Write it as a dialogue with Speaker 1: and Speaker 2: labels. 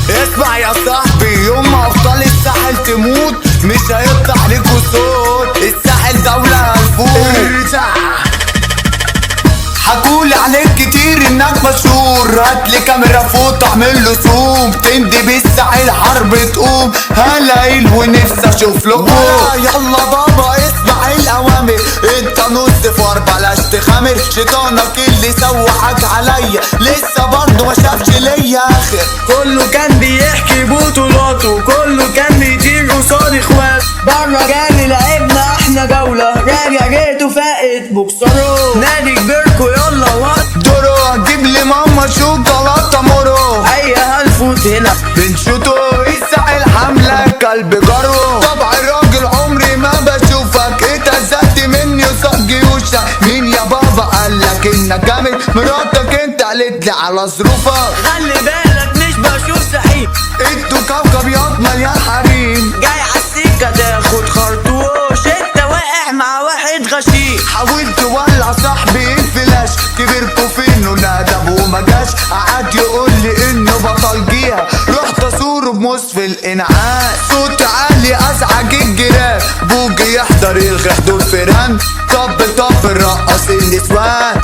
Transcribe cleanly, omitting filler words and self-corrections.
Speaker 1: اسمع يا صاحبي، يوم ما ابطال الساحل تموت مش هيطلع ليكوا صوت. الساحل دولة هنفوت. حكولي عليك كتير انك مشهور، هاتلي كاميرا فوق اعمل له زوم، تندي بالساحل حرب تقوم. هلاقيل ونفسي اشوف لكم. يلا بابا اسمع الاوامر، انت نص فار بلاش تخامر. شيطانك اللي سوحك عليا لسه برضه ما شافش ليا اخر.
Speaker 2: كله كان بيحكي بطولاته، كله كان بيطير قصاد اخواته. بره جالي لعبنا احنا جولة، راجع جيته فاقت بوكسره. نادي كبيركو يلا وات
Speaker 1: دورو، هتجيب لي ماما شوكولاته مورو.
Speaker 2: ايوه هنفوت هنا
Speaker 1: بنشوتو الساحل حملة كلب جرو. طبع الراجل عمري ما بشوفك، اتهزقت مني وصق جيوشك. مين يا بابا قالك انك جامد؟ مراتك انت قالت لي على ظروفك.
Speaker 2: خلي بالك مش بشوف سحيب،
Speaker 1: انتوا كوكب ياض مليان حريم.
Speaker 2: جاي عالسكة تاخد خرطوش، انت واقع مع واحد غشيم.
Speaker 1: حاولت تولع صاحبي الفلاش، كبركوا فين وندب وما جاش. قعد يقول لي انه بطل جيها، رحت ازوره بمصف الانعاش. صوت عالي ازعج الجيران، بوجي يحضر الغيح دول فيران. طب الرقص النسوان.